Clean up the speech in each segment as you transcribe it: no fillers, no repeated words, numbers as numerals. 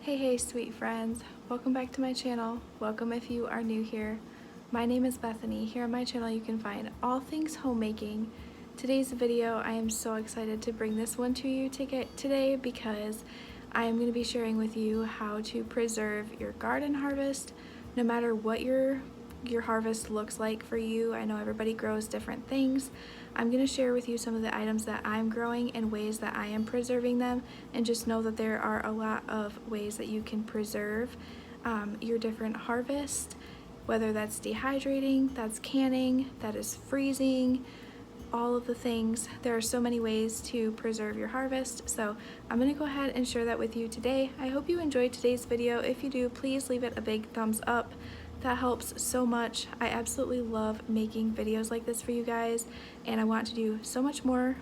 Hey sweet friends, welcome back to my channel. Welcome if you are new here. My name is Bethany. Here on my channel you can find all things homemaking. Today's video, I am so excited to bring this one to you today because I am going to be sharing with you how to preserve your garden harvest no matter what your harvest looks like for you. I know everybody grows different things. I'm going to share with you some of the items that I'm growing and ways that I am preserving them, and just know that there are a lot of ways that you can preserve your different harvest, whether that's dehydrating, that's canning, that is freezing, all of the things. There are so many ways to preserve your harvest, so I'm going to go ahead and share that with you today. I hope you enjoyed today's video. If you do, please leave it a big thumbs up. That helps so much. I absolutely love making videos like this for you guys, and I want to do so much more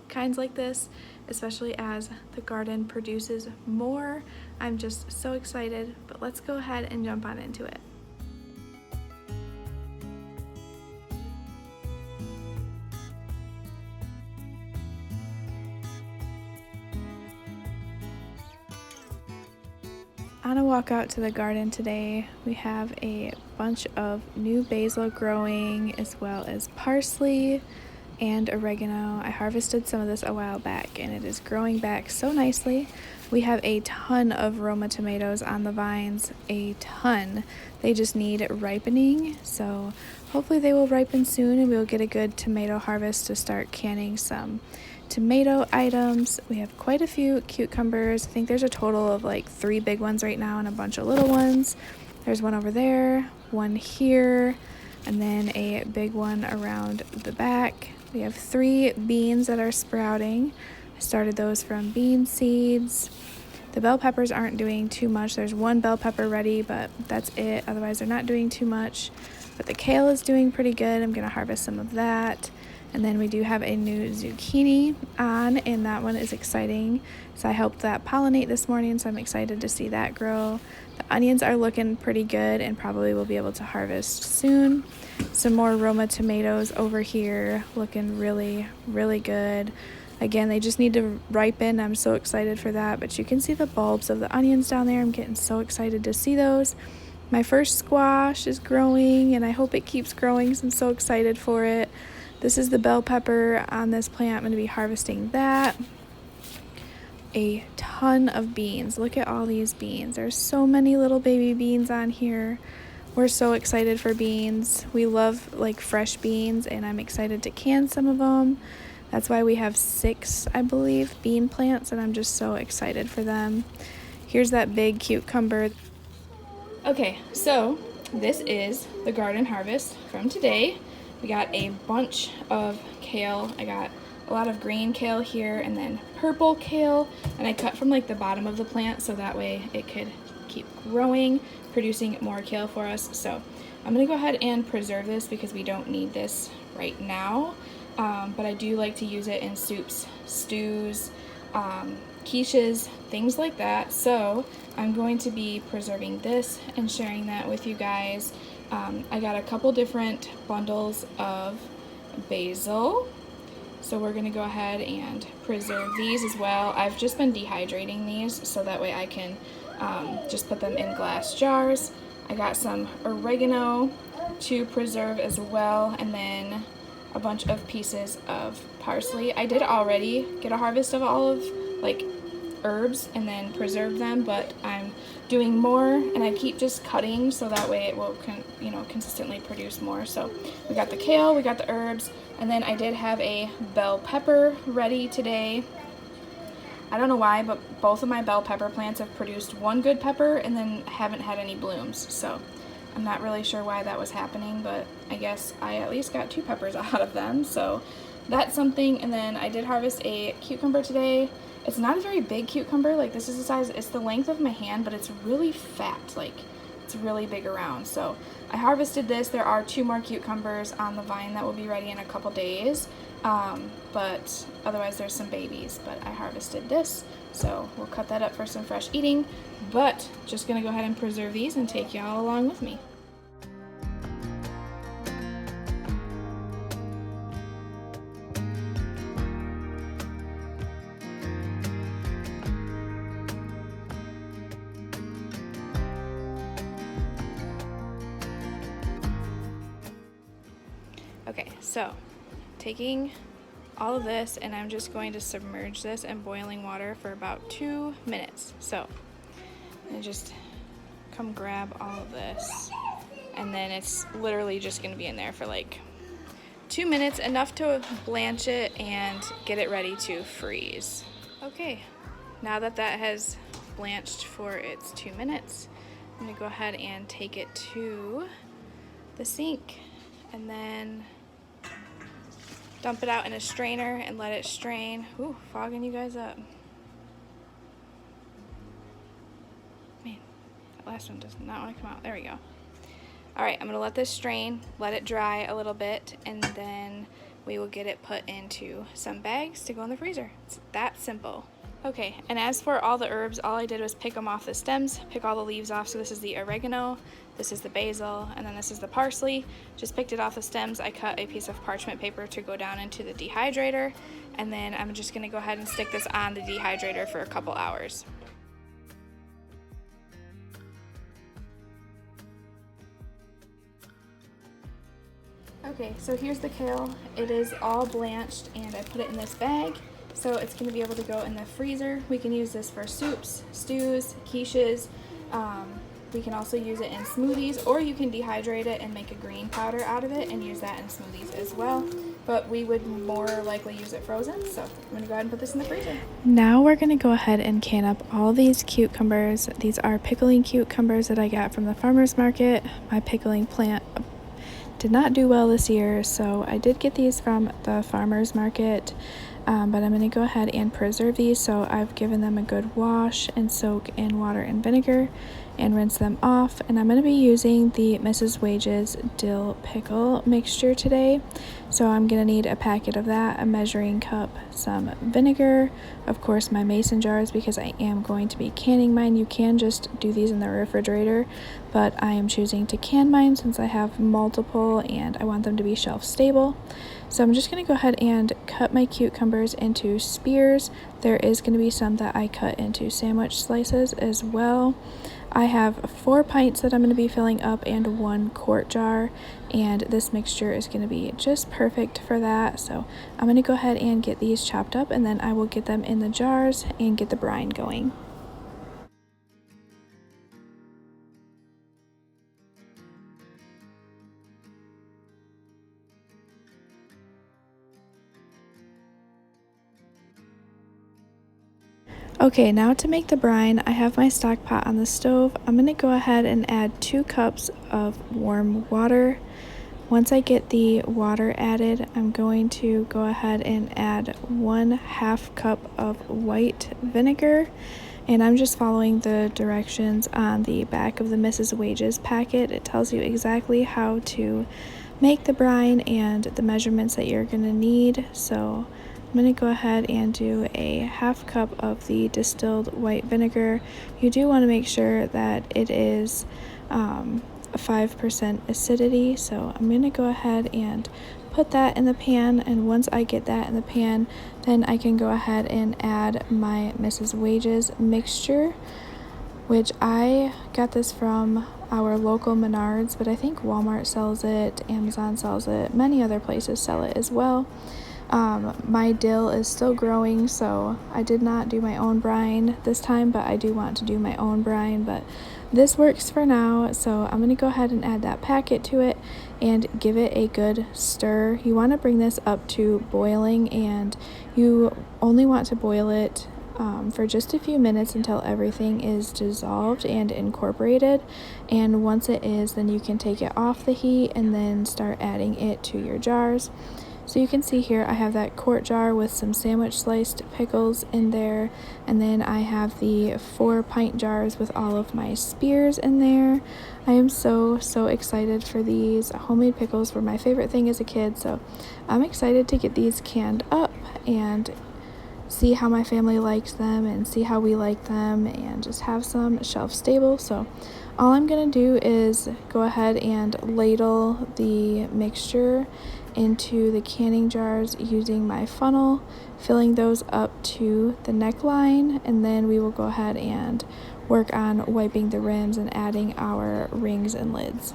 kinds like this, especially as the garden produces more. I'm just so excited, but let's go ahead and jump on into it. On a walk out to the garden today, we have a bunch of new basil growing, as well as parsley and oregano. I harvested some of this a while back and it is growing back so nicely. We have a ton of Roma tomatoes on the vines, a ton. They just need ripening, so hopefully they will ripen soon and we'll get a good tomato harvest to start canning some tomato items. We have quite a few cucumbers. I think there's a total of like 3 big ones right now and a bunch of little ones. There's one over there, one here, and then a big one around the back. We have 3 beans that are sprouting. I started those from bean seeds. The bell peppers aren't doing too much. There's 1 bell pepper ready, but that's it. Otherwise, they're not doing too much. But the kale is doing pretty good. I'm going to harvest some of that. And then we do have a new zucchini on, and that one is exciting. So I helped that pollinate this morning, so I'm excited to see that grow. The onions are looking pretty good and probably will be able to harvest soon. Some more Roma tomatoes over here, looking really, really good. Again, they just need to ripen. I'm so excited for that, but you can see the bulbs of the onions down there. I'm getting so excited to see those. My first squash is growing, and I hope it keeps growing, so I'm so excited for it. This is the bell pepper on this plant. I'm going to be harvesting that. A ton of beans. Look at all these beans. There's so many little baby beans on here. We're so excited for beans. We love like fresh beans, and I'm excited to can some of them. That's why we have 6, I believe, bean plants, and I'm just so excited for them. Here's that big cucumber. Okay, so this is the garden harvest from today. We got a bunch of kale. I got a lot of green kale here and then purple kale, and I cut from like the bottom of the plant so that way it could keep growing, producing more kale for us. So I'm gonna go ahead and preserve this because we don't need this right now, but I do like to use it in soups, stews, quiches, things like that. So I'm going to be preserving this and sharing that with you guys. I got a couple different bundles of basil, so we're going to go ahead and preserve these as well. I've just been dehydrating these so that way I can just put them in glass jars. I got some oregano to preserve as well, and then a bunch of pieces of parsley. I did already get a harvest of all of like herbs and then preserve them, but I'm doing more, and I keep just cutting so that way it will consistently produce more. So we got the kale, we got the herbs, and then I did have a bell pepper ready today. I don't know why, but both of my bell pepper plants have produced 1 good pepper and then haven't had any blooms, so I'm not really sure why that was happening, but I guess I at least got 2 peppers out of them, so that's something. And then I did harvest a cucumber today. It's not a very big cucumber, like this is the size, it's the length of my hand, but it's really fat, like it's really big around. So I harvested this. There are 2 more cucumbers on the vine that will be ready in a couple days, but otherwise there's some babies, but I harvested this, so we'll cut that up for some fresh eating, but just gonna go ahead and preserve these and take y'all along with me. So taking all of this, and I'm just going to submerge this in boiling water for about 2 minutes. So I just come grab all of this, and then it's literally just going to be in there for like 2 minutes, enough to blanch it and get it ready to freeze. Okay, now that that has blanched for its 2 minutes, I'm going to go ahead and take it to the sink and then dump it out in a strainer and let it strain. Ooh, fogging you guys up. Man, that last one does not want to come out. There we go. All right, I'm gonna let this strain, let it dry a little bit, and then we will get it put into some bags to go in the freezer. It's that simple. Okay, and as for all the herbs, all I did was pick them off the stems, pick all the leaves off. So this is the oregano, this is the basil, and then this is the parsley. Just picked it off the stems. I cut a piece of parchment paper to go down into the dehydrator, and then I'm just gonna go ahead and stick this on the dehydrator for a couple hours. Okay, so here's the kale. It is all blanched, and I put it in this bag. So it's going to be able to go in the freezer. We can use this for soups, stews, quiches. We can also use it in smoothies, or you can dehydrate it and make a green powder out of it and use that in smoothies as well. But we would more likely use it frozen, so I'm going to go ahead and put this in the freezer. Now we're going to go ahead and can up all these cucumbers. These are pickling cucumbers that I got from the farmer's market. My pickling plant did not do well this year, so I did get these from the farmer's market. But I'm going to go ahead and preserve these, so I've given them a good wash and soak in water and vinegar and rinse them off. And I'm going to be using the Mrs. Wages dill pickle mixture today. So I'm going to need a packet of that, a measuring cup, some vinegar, of course my mason jars because I am going to be canning mine. You can just do these in the refrigerator, but I am choosing to can mine since I have multiple and I want them to be shelf stable. So I'm just going to go ahead and cut my cucumbers into spears. There is going to be some that I cut into sandwich slices as well. I have 4 pints that I'm going to be filling up and 1 quart jar, and this mixture is going to be just perfect for that. So I'm going to go ahead and get these chopped up, and then I will get them in the jars and get the brine going. Okay, now to make the brine, I have my stock pot on the stove. I'm going to go ahead and add 2 cups of warm water. Once I get the water added, I'm going to go ahead and add 1/2 cup of white vinegar. And I'm just following the directions on the back of the Mrs. Wages packet. It tells you exactly how to make the brine and the measurements that you're going to need. So I'm going to go ahead and do a 1/2 cup of the distilled white vinegar. You do want to make sure that it is 5% acidity, so I'm going to go ahead and put that in the pan, and once I get that in the pan, then I can go ahead and add my Mrs. Wages mixture, which I got this from our local Menards, but I think Walmart sells it, Amazon sells it, many other places sell it as well. My dill is still growing, so I did not do my own brine this time, but I do want to do my own brine, but this works for now. So I'm going to go ahead and add that packet to it and give it a good stir. You want to bring this up to boiling, and you only want to boil it for just a few minutes until everything is dissolved and incorporated. And once it is, then you can take it off the heat and then start adding it to your jars. So you can see here I have that quart jar with some sandwich sliced pickles in there, and then I have the 4 pint jars with all of my spears in there. I am so excited for these. Homemade pickles were my favorite thing as a kid, so I'm excited to get these canned up and see how my family likes them and see how we like them and just have some shelf stable. So all I'm gonna do is go ahead and ladle the mixture into the canning jars using my funnel, filling those up to the neckline, and then we will go ahead and work on wiping the rims and adding our rings and lids.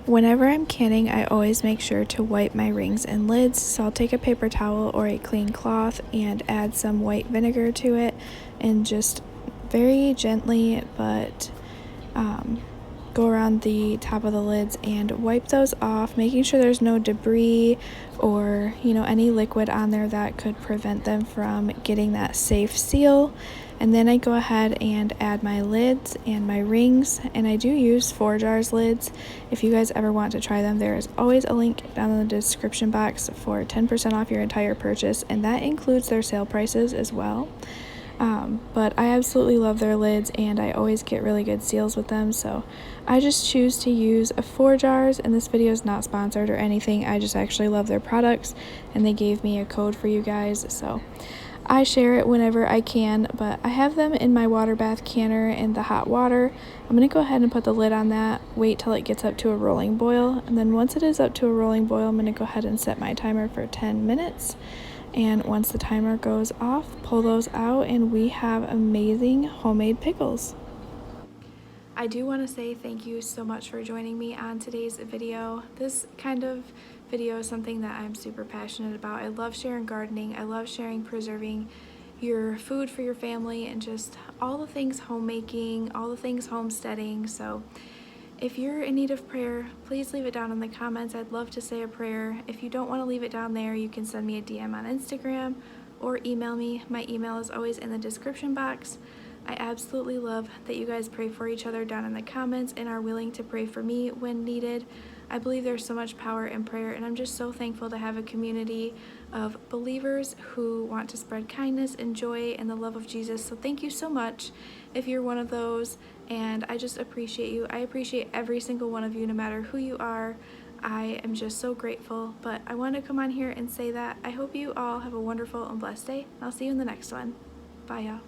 Whenever I'm canning, I always make sure to wipe my rings and lids, so I'll take a paper towel or a clean cloth and add some white vinegar to it and just very gently but go around the top of the lids and wipe those off, making sure there's no debris or any liquid on there that could prevent them from getting that safe seal. And then I go ahead and add my lids and my rings, and I do use 4-jars lids. If you guys ever want to try them, there is always a link down in the description box for 10% off your entire purchase, and that includes their sale prices as well. But I absolutely love their lids, and I always get really good seals with them, so I just choose to use 4-jars, and this video is not sponsored or anything. I just actually love their products, and they gave me a code for you guys, so I share it whenever I can. But I have them in my water bath canner in the hot water. I'm going to go ahead and put the lid on that, wait till it gets up to a rolling boil, and then once it is up to a rolling boil, I'm going to go ahead and set my timer for 10 minutes. And once the timer goes off, pull those out, and we have amazing homemade pickles. I do want to say thank you so much for joining me on today's video. This kind of video is something that I'm super passionate about. I love sharing gardening. I love sharing preserving your food for your family and just all the things homemaking, all the things homesteading. So if you're in need of prayer, please leave it down in the comments. I'd love to say a prayer. If you don't want to leave it down there, you can send me a DM on Instagram or email me. My email is always in the description box. I absolutely love that you guys pray for each other down in the comments and are willing to pray for me when needed. I believe there's so much power in prayer, and I'm just so thankful to have a community of believers who want to spread kindness and joy and the love of Jesus. So thank you so much if you're one of those, and I just appreciate you. I appreciate every single one of you, no matter who you are. I am just so grateful, but I wanted to come on here and say that I hope you all have a wonderful and blessed day, and I'll see you in the next one. Bye, y'all.